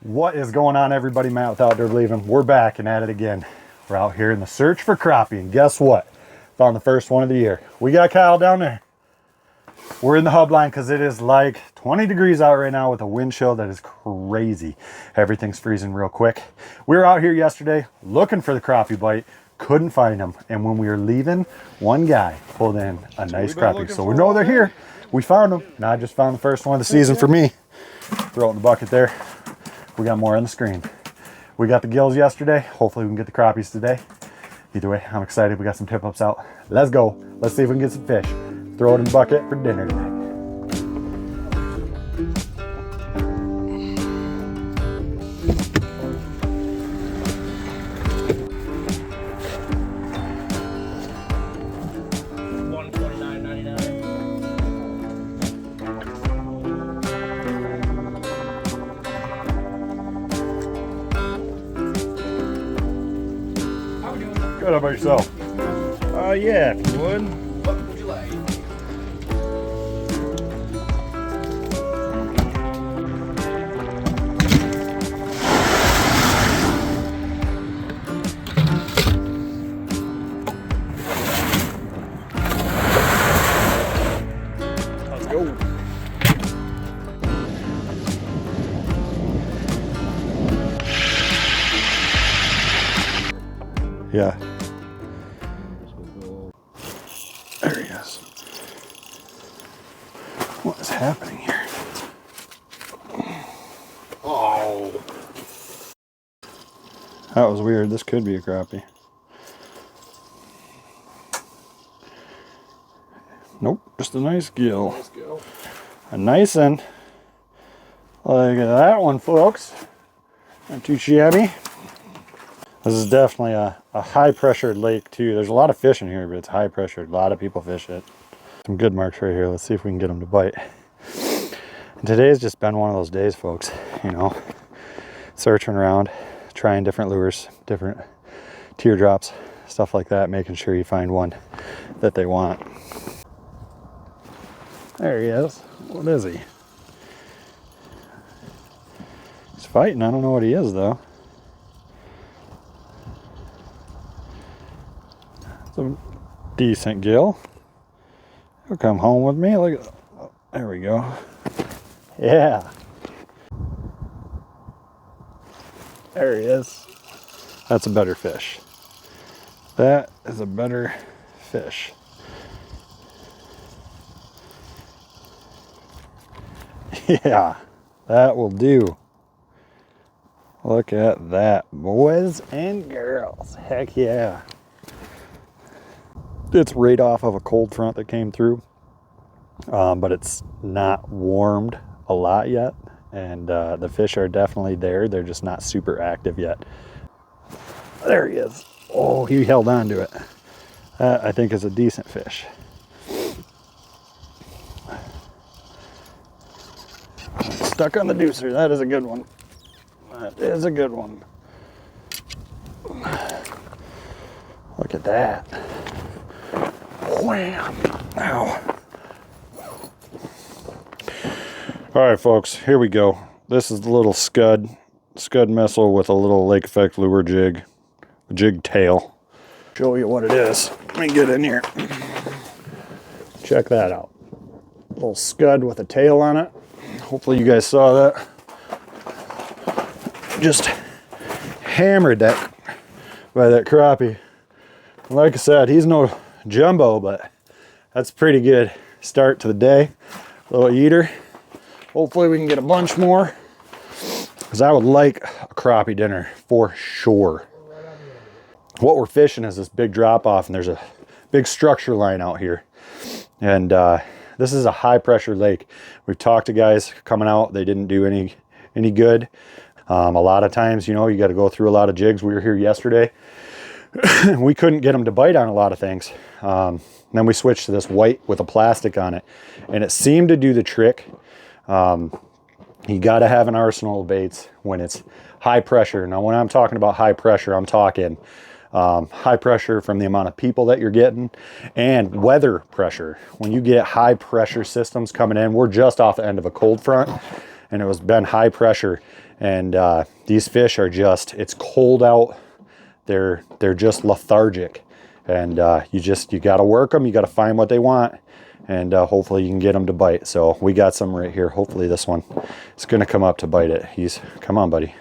What is going on, everybody? Matt with Outdoor Believing. We're back and at it again. We're out here in the search for crappie, and guess what? Found the first one of the year. We got Kyle down there. We're in the hub line because it is like 20 degrees out right now with a wind chill that is crazy. Everything's freezing real quick. We were out here yesterday looking for the crappie bite, couldn't find them, and when we were leaving, one guy pulled in a nice crappie. So we know they're here. We found them. Now I just found the first one of the season for me. Throw it in the bucket there. We got more on the screen. We got the gills yesterday. Hopefully we can get the crappies today. Either way, I'm excited. We got some tip ups out. Let's go. Let's see if we can get some fish. Throw it in the bucket for dinner tonight. Good, how about yourself? Yeah, if you would. What would you like? Let's go. Yeah. There he is. What is happening here? Oh. That was weird. This could be a crappie. Nope, just a nice gill. Let's go. A nice one. Look at that one, folks. Not too shabby. This is definitely a high pressured lake too. There's a lot of fish in here, but it's high pressured. A lot of people fish it. Some good marks right here. Let's see if we can get them to bite. And today's just been one of those days, folks. You know, searching around, trying different lures, different teardrops, stuff like that, making sure you find one that they want. There he is. What is he? He's fighting. I don't know what he is though. It's a decent gill. He'll come home with me. Look at, oh, there we go. Yeah. There he is. That's a better fish. That is a better fish. Yeah, that will do. Look at that, boys and girls. Heck yeah. It's right off of a cold front that came through, but it's not warmed a lot yet, and the fish are definitely there. They're just not super active yet. There he is. Oh, he held on to it. That, I think, is a decent fish. Stuck on the deucer. That is a good one. That is a good one. Look at that. Wham! Ow. All right, folks, here we go. This is the little scud missile with a little lake effect lure jig, a jig tail. Show you what it is. Let me get in here. Check that out. Little scud with a tail on it. Hopefully you guys saw that. Just hammered that by that crappie. Like I said, he's no jumbo, but that's a pretty good start to the day. Little eater. Hopefully we can get a bunch more, because I would like a crappie dinner for sure. What we're fishing is this big drop off, and there's a big structure line out here, and this is a high pressure lake. We've talked to guys coming out, they didn't do any good. A lot of times, you know, you got to go through a lot of jigs. We were here yesterday. We couldn't get them to bite on a lot of things. Then we switched to this white with a plastic on it, and it seemed to do the trick. You got to have an arsenal of baits when it's high pressure. Now, when I'm talking about high pressure, I'm talking high pressure from the amount of people that you're getting, and weather pressure. When you get high pressure systems coming in, we're just off the end of a cold front, and it was been high pressure, And these fish are just, it's cold out. They're just lethargic. And you got to work them. You got to find what they want. And hopefully you can get them to bite. So we got some right here. Hopefully this one is going to come up to bite it. Come on, buddy.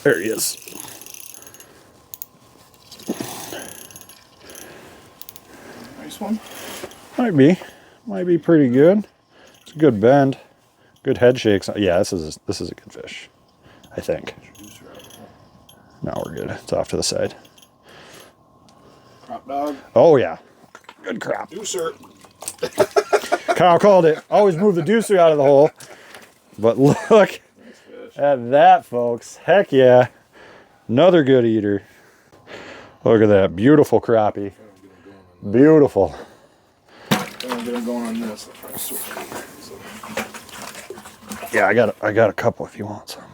There he is. Nice one. Might be pretty good. It's a good bend. Good head shakes. Yeah, this is a good fish, I think. No, we're good. It's off to the side. Crop dog. Oh yeah, good crap. Deucer. Kyle called it. Always move the deucer out of the hole. But look at that, folks. Heck yeah, another good eater. Look at that beautiful crappie. Beautiful. I'm gonna go on this. Yeah, I got a couple if you want some.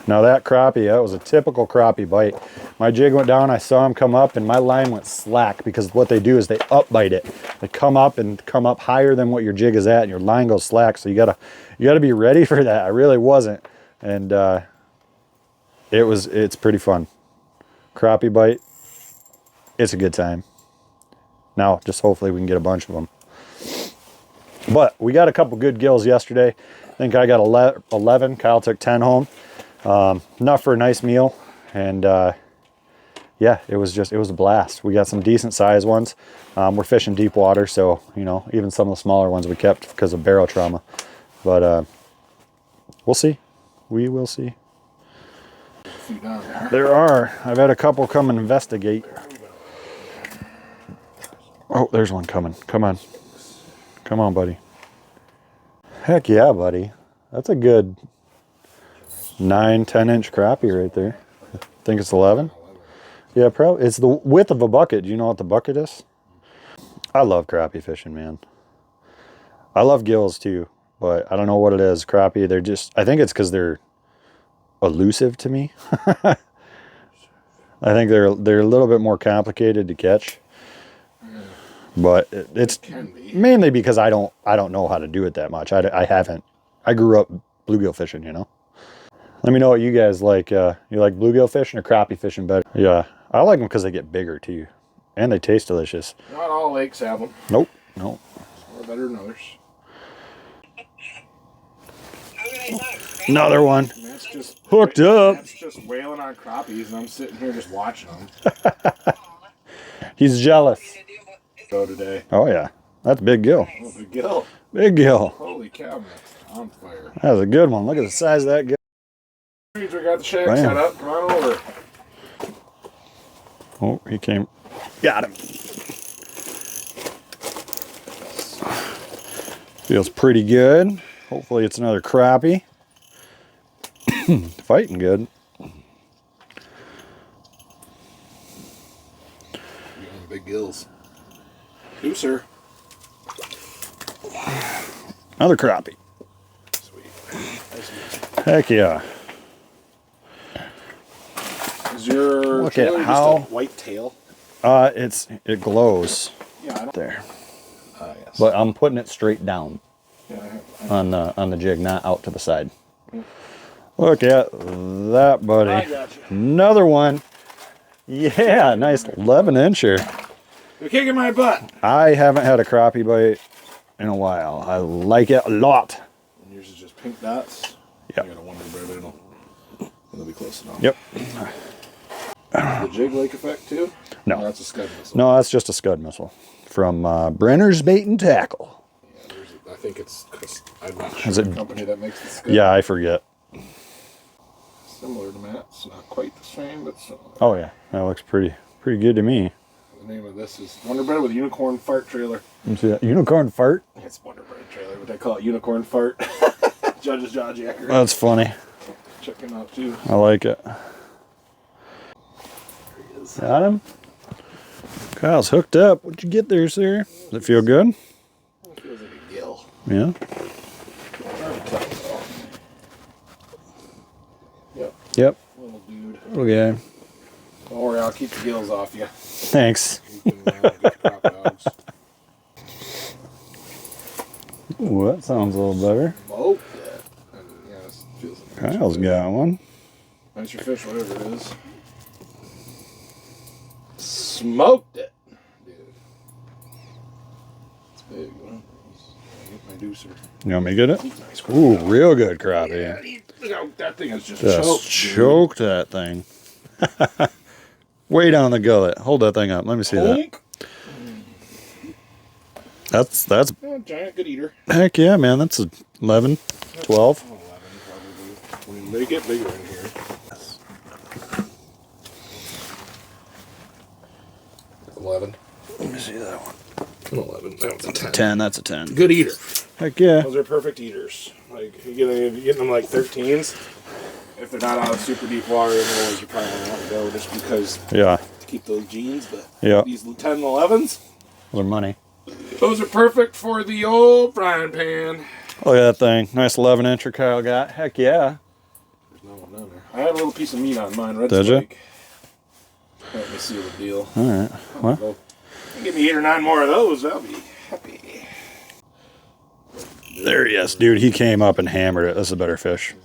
Now that crappie, that was a typical crappie bite. My jig went down, I saw him come up, and my line went slack because what they do is they up bite it. They come up higher than what your jig is at, and your line goes slack. So you gotta be ready for that. I really wasn't, and it's pretty fun. Crappie bite, it's a good time. Now, just hopefully we can get a bunch of them. But we got a couple good gills yesterday. I think I got 11. Kyle took 10 home. Enough for a nice meal. And yeah, it was a blast. We got some decent sized ones. We're fishing deep water, so you know, even some of the smaller ones we kept because of barrel trauma. But we'll see. We will see. There are. I've had a couple come and investigate. Oh, there's one coming. Come on. Come on, buddy. Heck yeah, buddy. That's a good 9-10 inch crappie right there. I think it's 11. Yeah, probably. It's the width of a bucket. Do you know what the bucket is? I love crappie fishing, man. I love gills too, but I don't know what it is. Crappie, they're just, I think it's because they're elusive to me. I think they're a little bit more complicated to catch. But it's mainly because I don't know how to do it that much. I grew up bluegill fishing, you know. Let me know what you guys like. You like bluegill fishing or crappie fishing better? Yeah, I like them because they get bigger too, and they taste delicious. Not all lakes have them. Nope, nope. Some are better than others. Another one. That's just hooked up. That's just wailing on crappies, and I'm sitting here just watching them. He's jealous. Go today. Oh yeah, that's big gill. Oh, big gill. Big gill. Holy cow, that's on fire. That was a good one. Look at the size of that gill. We got the shack set up. Come on over. Oh, he came. Got him. Feels pretty good. Hopefully it's another crappie. Fighting good. Big gills. Deucer. Another crappie. Sweet. Heck yeah. Is your look at just how a white tail? It glows. Yeah, I don't there. Yes. But I'm putting it straight down. Yeah, on the jig, not out to the side. Look at that, buddy. I got you. Another one. Yeah, nice 11 incher. You're kicking my butt. I haven't had a crappie bite in a while. I like it a lot. And yours is just pink dots. Yep. I got a wonder bread. It'll be close enough. Yep. The jig lake effect too? No. That's a scud missile. No, that's just a scud missile from Brenner's Bait and Tackle. Yeah, I think it's because I'm not Is sure it- the company that makes the scud. Yeah, I forget. Similar to Matt's, not quite the same, but similar. Oh yeah, that looks pretty good to me. The name of this is Wonder Bread with Unicorn Fart Trailer. You see that unicorn fart? It's Wonder Bread Trailer, but they call it Unicorn Fart. Judge's Jaw Jacker. That's funny. Check him out too. I like it. There he is. Got him. Kyle's hooked up. What'd you get there, sir? Does it feel good? It feels like a gill. Yeah. Yep. Yep. Little dude. Okay. Don't worry, I'll keep the gills off you. Thanks. You can get your crop dogs. Ooh, that sounds a little better. Oh, yeah. And, yeah, Feels like Kyle's got one. nice your fish, whatever it is. Smoked it, dude. It's big. Huh? Get my deucer. You want me to get it? Nice. Ooh, real good crappie. Yeah, look how that thing is just Choked that thing. Way down the gullet. Hold that thing up. Let me see that. That's Yeah, giant good eater. heck yeah, man. That's 11, 12. 11 probably. We may get bigger in here. 11. Let me see that one. 11. That was a 10. 10, that's a 10. Good eater. Heck yeah. Those are perfect eaters. Like you're getting them like 13s. If they're not out of super deep water, then those you probably want to let go just because Yeah. to keep those genes. But Yeah. these 10 and 11s, Those are money. those are perfect for the old frying pan. Look at that thing. Nice 11-incher Kyle got. Heck yeah. There's no one down there. I had a little piece of meat on mine. Red Did you? spike. Let me seal the deal. All right. Well, Well, give me 8 or 9 more of those. I'll be happy. there he is. Dude, he came up and hammered it. That's a better fish.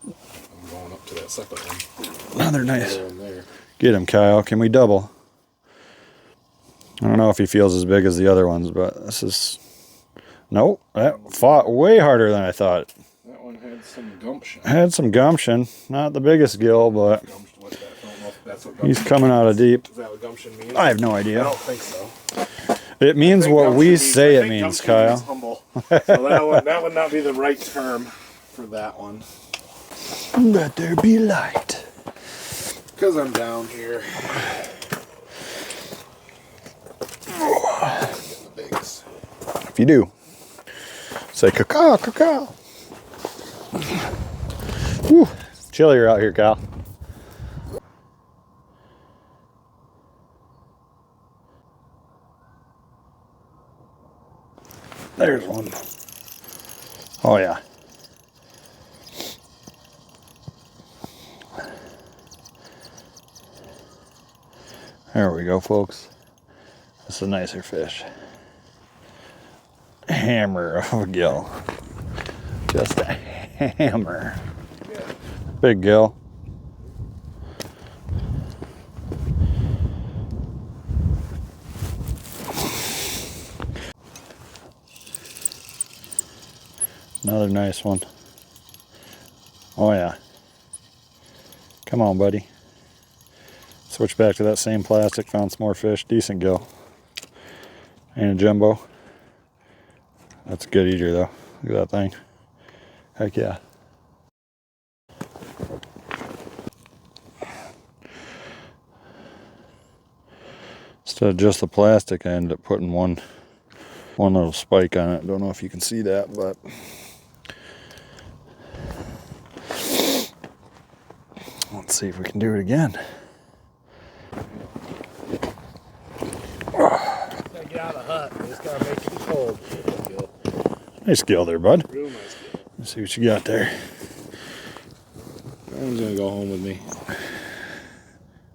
I'm going up to that second one. Another nice. There and there. Get him, Kyle. Can we double? I don't know if he feels as big as the other ones, but this is... Nope. That fought way harder than I thought. That one had some gumption. Had some gumption. Not the biggest gill, but What that, I don't know if that's what he's gumption coming out of deep. Is that what gumption means? I have no I idea. don't think so. It means I think what gumption we means- say I it think means, gumption means Kyle. humble. So that would not be the right term for that one. Let there be light. Because I'm down here. Getting the bigs. If you do, say caw caw. Whew. It's chillier out here, Kyle. There's one. Oh yeah. There we go, folks. That's a nicer fish. Hammer of a gill. Just a hammer. Big gill. Another nice one. Oh yeah. Come on, buddy. Switch back to that same plastic, found some more fish. Decent gill. And a jumbo. That's a good eater though. Look at that thing. Heck yeah. Instead of just the plastic, I ended up putting one little spike on it. Don't know if you can see that, but let's see if we can do it again. Gotta get out of the hut. Just gotta make it cold. Nice gill there, bud. Real nice deal. Let's see what you got there. I'm gonna go home with me.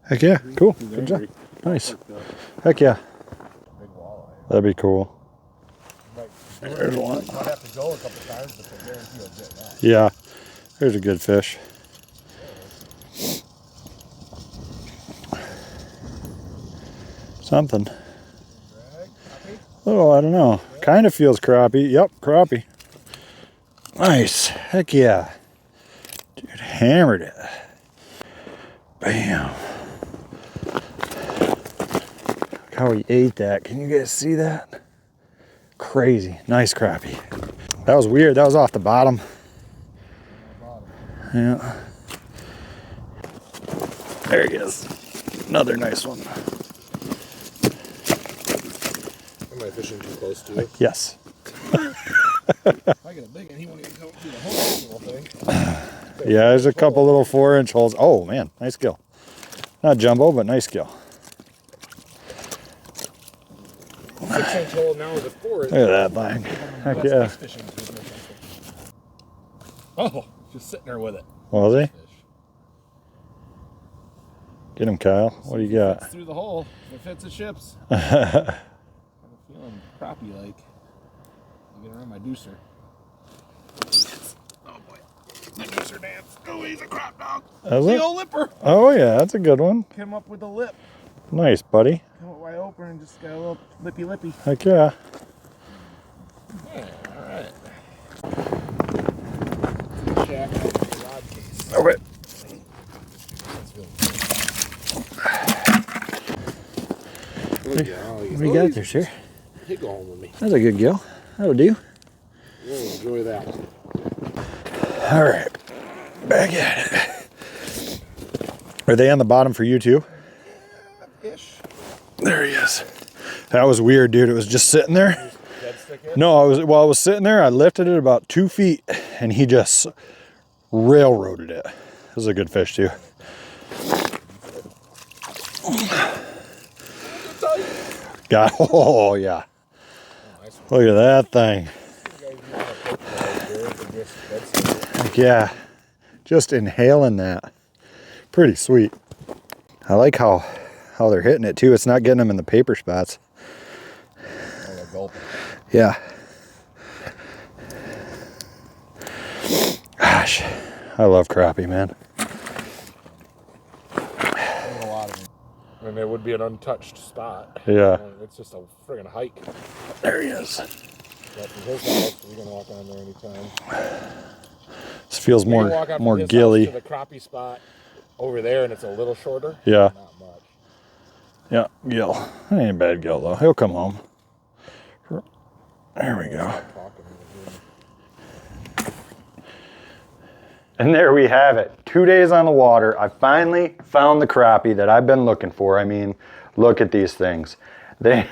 Heck yeah, cool. Good job. Nice. Heck yeah. Big walleye. That'd be cool. There's one. Might have to go a couple times, but I guarantee you'll get that. Yeah, there's a good fish. Something. Oh, I don't know. Kind of feels crappie. Yep, crappie. Nice. Heck yeah. Dude, hammered it. Bam. Look how he ate that. Can you guys see that? Crazy. Nice crappie. That was weird. That was off the bottom. Yeah. There he is. Another nice one. Am I fishing too close to it? Yes. If I get a big one, he won't even come through the whole little thing. Yeah, there's a couple little 4-inch holes. Oh man, nice gill. Not jumbo, but nice gill. 6-inch hole now is a 4-inch. Look at that thing. Heck yeah. Oh, just sitting there with it. Was he? Get him, Kyle. What do you got? It's through the hole. If it fits, it ships. I'm feeling crappie like. I'm getting around my deucer. Oh boy. dancer dance. Oh, he's a crap dog. Is The it? old lipper. Oh yeah, that's a good one. Came up with a lip. Nice, buddy. Came up wide open and just got a little lippy. Heck yeah. Yeah, all right. Check out the rod case. Okay. What do you got there, sir? You go home with me. That's a good gill. That'll do. We'll enjoy that. All right, back at it. Are they on the bottom for you too? Ish. There he is. That was weird, dude. It was just sitting there. Dead stick in? No, while I was sitting there, I lifted it about 2 feet, and he just railroaded it. This is a good fish too. Got, oh yeah. Look at that thing. Heck yeah. Just inhaling that. Pretty sweet. I like how they're hitting it too. It's not getting them in the paper spots. Yeah. Gosh, I love crappie, man. And it would be an untouched spot. Yeah. It's just a friggin' hike. There he is. That's from his house. We can walk on there anytime. This feels more gilly. To the crappie spot over there, and it's a little shorter. Yeah. Not much. Yeah, gill. That ain't a bad gill though. He'll come home. There we go. And there we have it. 2 days on the water. I finally found the crappie that I've been looking for. I mean, look at these things. They're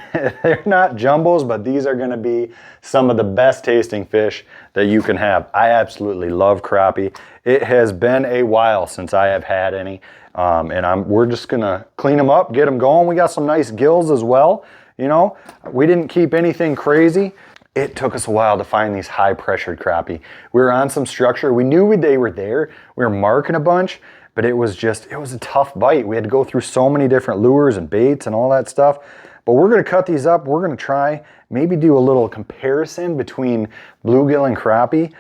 not jumbos, but these are gonna be some of the best tasting fish that you can have. I absolutely love crappie. It has been a while since I have had any. And we're just gonna clean them up, get them going. We got some nice gills as well. You know, we didn't keep anything crazy. It took us a while to find these high pressured crappie. We were on some structure. We knew they were there. We were marking a bunch, but it was a tough bite. We had to go through so many different lures and baits and all that stuff. But we're gonna cut these up. We're gonna try, maybe do a little comparison between bluegill and crappie.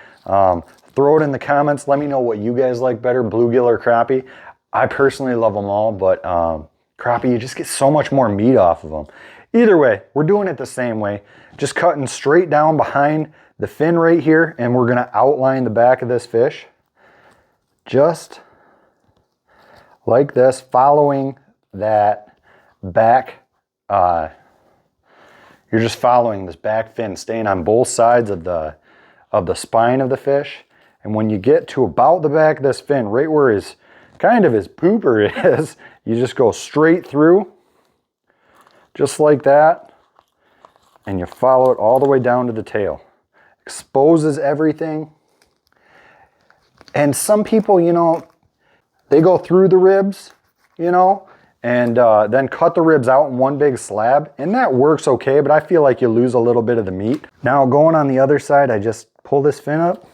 Throw it in the comments. Let me know what you guys like better, bluegill or crappie. I personally love them all, but crappie, you just get so much more meat off of them. Either way, we're doing it the same way. Just cutting straight down behind the fin right here, and we're gonna outline the back of this fish. Just like this, following that back, you're just following this back fin, staying on both sides of the spine of the fish. And when you get to about the back of this fin, right where his pooper is, you just go straight through, just like that, and you follow it all the way down to the tail. Exposes everything. And some people, you know, they go through the ribs, you know, and then cut the ribs out in one big slab, and that works okay, but I feel like you lose a little bit of the meat. Now going on the other side, I just pull this fin up,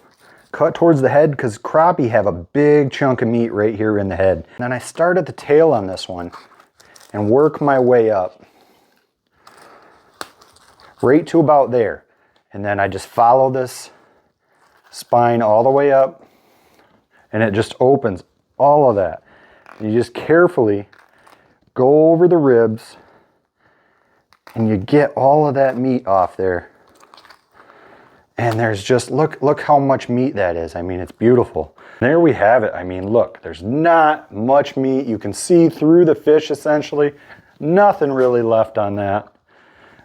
cut towards the head, because crappie have a big chunk of meat right here in the head. And then I start at the tail on this one and work my way up right to about there. And then I just follow this spine all the way up, and it just opens all of that. And you just carefully go over the ribs, and you get all of that meat off there. And there's just, look how much meat that is. I mean, it's beautiful. There we have it. I mean, look, there's not much meat. You can see through the fish essentially. Nothing really left on that.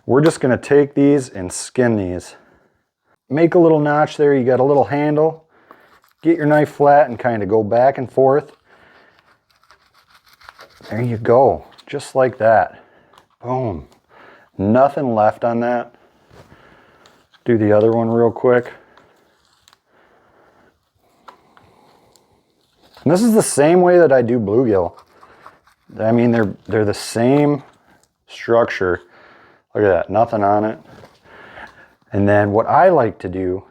We're just gonna take these and skin these. Make a little notch there. You got a little handle. Get your knife flat and kind of go back and forth. There you go, just like that. Boom. Nothing left on that. Do the other one real quick. And this is the same way that I do bluegill. I mean, they're the same structure. Look at that, nothing on it. And then what I like to do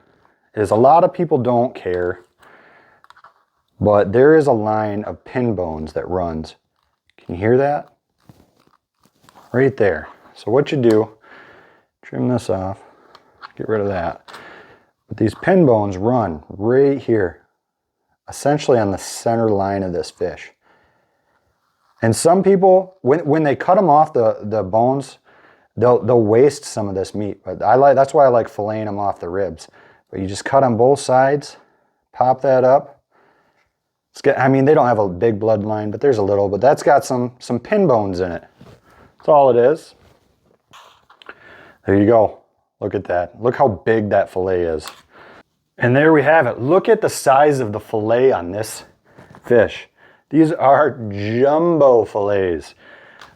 is, a lot of people don't care, but there is a line of pin bones that runs. Can you hear that? Right there. So what you do, trim this off, get rid of that. But these pin bones run right here essentially on the center line of this fish. And some people, when they cut them off the bones, they'll waste some of this meat. But that's why I like filleting them off the ribs. But you just cut on both sides, pop that up. I mean, they don't have a big bloodline, but there's a little. But that's got some pin bones in it. That's all it is. There you go. Look at that. Look how big that fillet is. And there we have it. Look at the size of the fillet on this fish. These are jumbo fillets.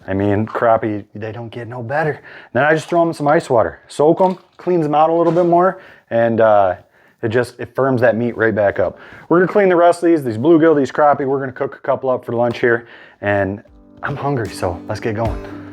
I mean, crappie, they don't get no better. Then I just throw them in some ice water. Soak them, cleans them out a little bit more, and it firms that meat right back up. We're gonna clean the rest of these bluegill, these crappie. We're gonna cook a couple up for lunch here, and I'm hungry, so let's get going.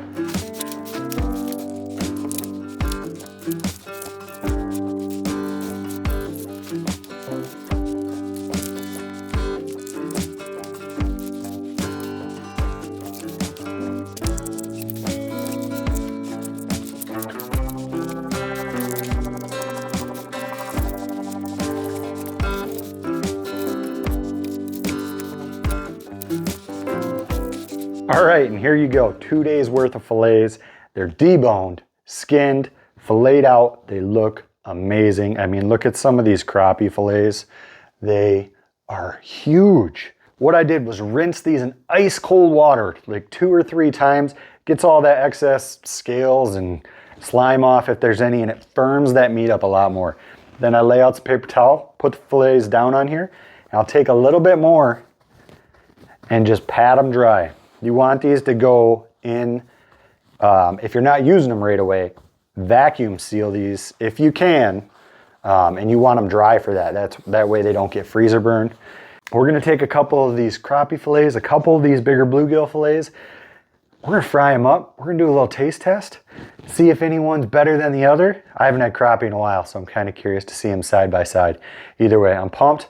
All right, and here you go, 2 days worth of fillets. They're deboned, skinned, filleted out. They look amazing. I mean, look at some of these crappie fillets. They are huge. What I did was rinse these in ice cold water like 2 or 3 times. Gets all that excess scales and slime off if there's any, and it firms that meat up a lot more. Then I lay out some paper towel, put the fillets down on here, and I'll take a little bit more and just pat them dry. You want these to go in, if you're not using them right away, vacuum seal these if you can, and you want them dry for that. That way they don't get freezer burned. We're gonna take a couple of these crappie fillets, a couple of these bigger bluegill fillets. We're gonna fry them up. We're gonna do a little taste test, see if anyone's better than the other. I haven't had crappie in a while, so I'm kind of curious to see them side by side. Either way, I'm pumped.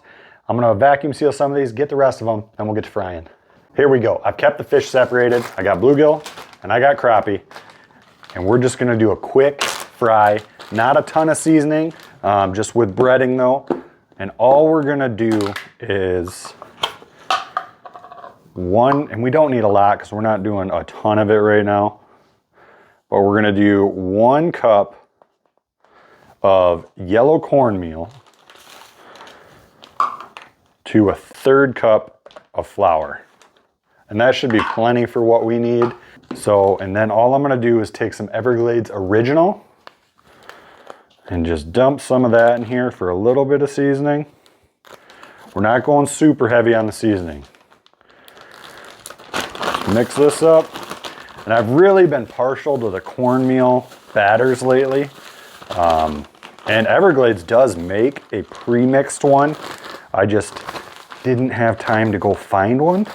I'm gonna vacuum seal some of these, get the rest of them, and we'll get to frying. Here we go. I've kept the fish separated. I got bluegill and I got crappie. And we're just gonna do a quick fry. Not a ton of seasoning, just with breading though. And all we're gonna do is and we don't need a lot because we're not doing a ton of it right now. But we're gonna do 1 cup of yellow cornmeal to a 1/3 cup of flour. And that should be plenty for what we need. So, and then all I'm gonna do is take some Everglades Original and just dump some of that in here for a little bit of seasoning. We're not going super heavy on the seasoning. Mix this up. And I've really been partial to the cornmeal batters lately. And Everglades does make a pre-mixed one. I just didn't have time to go find one.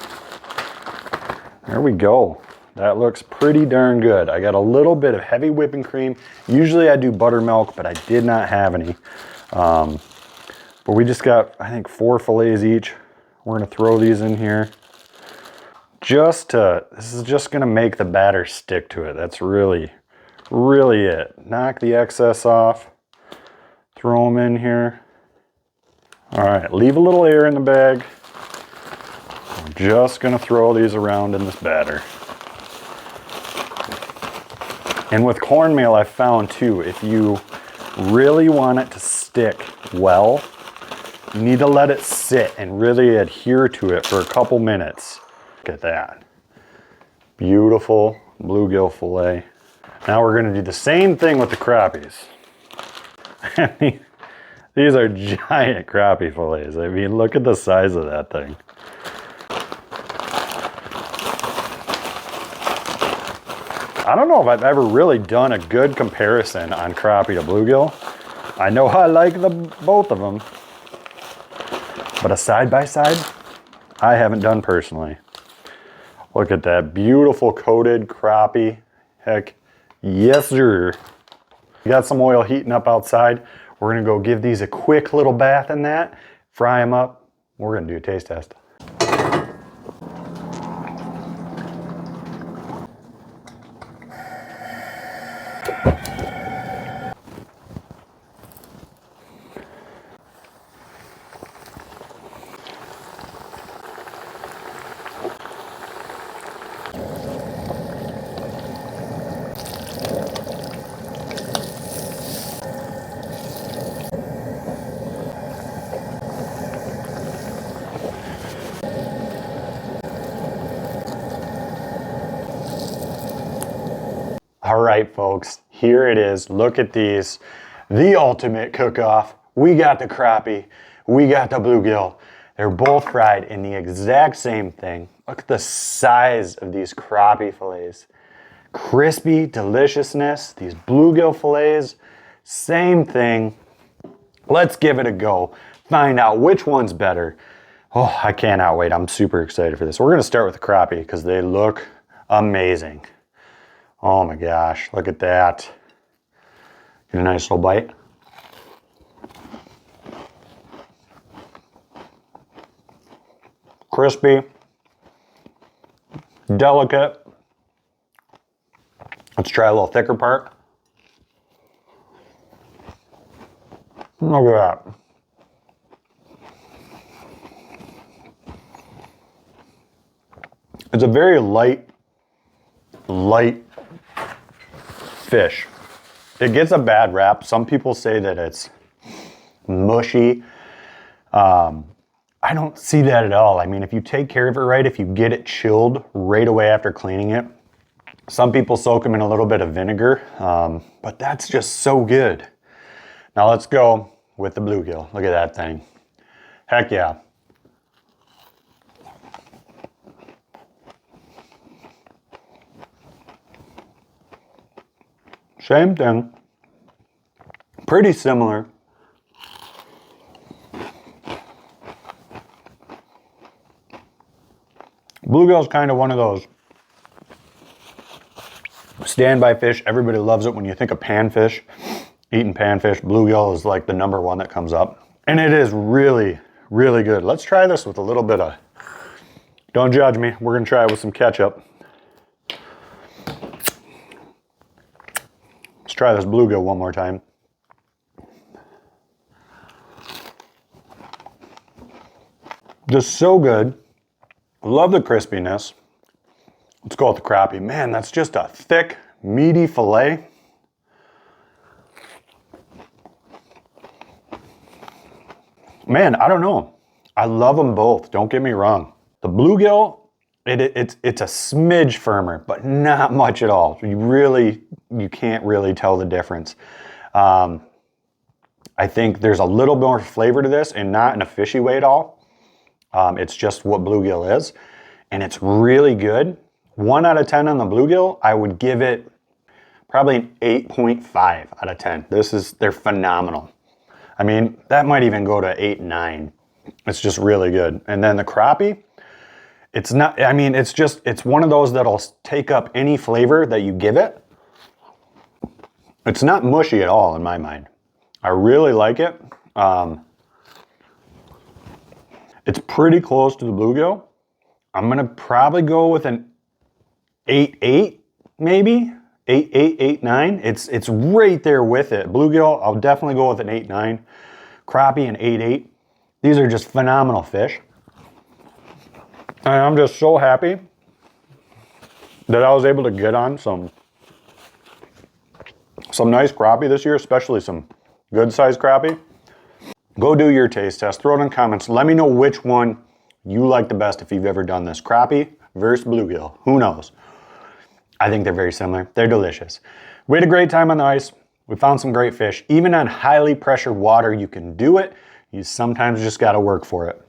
There we go. That looks pretty darn good. I got a little bit of heavy whipping cream. Usually I do buttermilk, but I did not have any. But we just got, I think, 4 fillets each. We're gonna throw these in here. This is just gonna make the batter stick to it. That's really, really it. Knock the excess off. Throw them in here. All right, leave a little air in the bag. I'm just gonna throw these around in this batter. And with cornmeal, I found too, if you really want it to stick well, you need to let it sit and really adhere to it for a couple minutes. Look at that. Beautiful bluegill fillet. Now we're gonna do the same thing with the crappies. I mean, these are giant crappie fillets. I mean, look at the size of that thing. I don't know if I've ever really done a good comparison on crappie to bluegill. I know I like both of them, but a side by side, I haven't done personally. Look at that beautiful coated crappie. Heck, yes sir. We got some oil heating up outside. We're gonna go give these a quick little bath in that, fry them up. We're gonna do a taste test. All right, folks, here it is. Look at these. The ultimate cook-off. We got the crappie. We got the bluegill. They're both fried in the exact same thing. Look at the size of these crappie fillets. Crispy deliciousness. These bluegill fillets, same thing. Let's give it a go. Find out which one's better. Oh, I cannot wait. I'm super excited for this. We're gonna start with the crappie because they look amazing. Oh my gosh, look at that. Get a nice little bite. Crispy, delicate. Let's try a little thicker part. Look at that. It's a very light fish. It gets a bad rap. Some people say that it's mushy. I don't see that at all. I mean, if you take care of it right, if you get it chilled right away after cleaning it, some people soak them in a little bit of vinegar, but that's just so good. Now let's go with the bluegill. Look at that thing. Heck yeah. Same thing. Pretty similar. Bluegill is kind of one of those standby fish. Everybody loves it. When you think of panfish, eating panfish, bluegill is like the number one that comes up. And it is really, really good. Let's try this with a little bit of, don't judge me, we're gonna try it with some ketchup. Let's try this bluegill one more time. Just so good. Love the crispiness. Let's go with the crappie. Man, that's just a thick, meaty fillet. Man, I don't know. I love them both, don't get me wrong. The bluegill, it's a smidge firmer, but not much at all. You can't really tell the difference. I think there's a little more flavor to this and not in a fishy way at all. It's just what bluegill is, and it's really good. 1 out of 10 on the bluegill, I would give it probably an 8.5 out of 10. They're phenomenal. I mean, that might even go to 8, 9. It's just really good. And then the crappie, it's not, I mean, it's one of those that'll take up any flavor that you give it. It's not mushy at all in my mind. I really like it. It's pretty close to the bluegill. I'm gonna probably go with an 8.8, maybe 8.8, 8.9. It's right there with it. Bluegill, I'll definitely go with an 8.9. Crappie, an 8.8. These are just phenomenal fish. And I'm just so happy that I was able to get on some nice crappie this year, especially some good sized crappie. Go do your taste test. Throw it in the comments. Let me know which one you like the best if you've ever done this. Crappie versus bluegill. Who knows? I think they're very similar. They're delicious. We had a great time on the ice. We found some great fish. Even on highly pressured water, you can do it. You sometimes just got to work for it.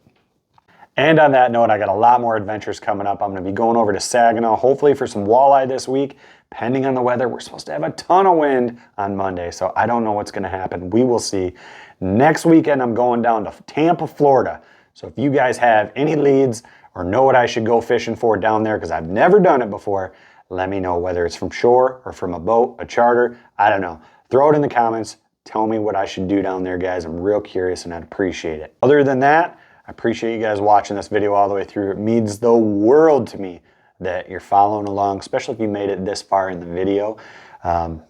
And on that note, I got a lot more adventures coming up. I'm going to be going over to Saginaw, hopefully for some walleye this week. Depending on the weather, we're supposed to have a ton of wind on Monday, so I don't know what's going to happen. We will see. Next weekend, I'm going down to Tampa, Florida. So if you guys have any leads or know what I should go fishing for down there, because I've never done it before, let me know, whether it's from shore or from a boat, a charter, I don't know. Throw it in the comments. Tell me what I should do down there, guys. I'm real curious and I'd appreciate it. Other than that, I appreciate you guys watching this video all the way through. It means the world to me that you're following along, especially if you made it this far in the video. I'm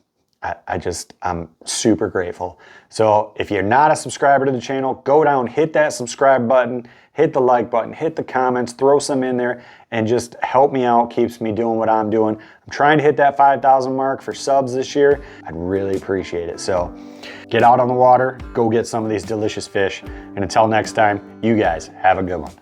super grateful. So if you're not a subscriber to the channel, go down, hit that subscribe button, hit the like button, hit the comments, throw some in there, and just help me out, keeps me doing what I'm doing. I'm trying to hit that 5,000 mark for subs this year. I'd really appreciate it. So get out on the water, go get some of these delicious fish, and until next time, you guys have a good one.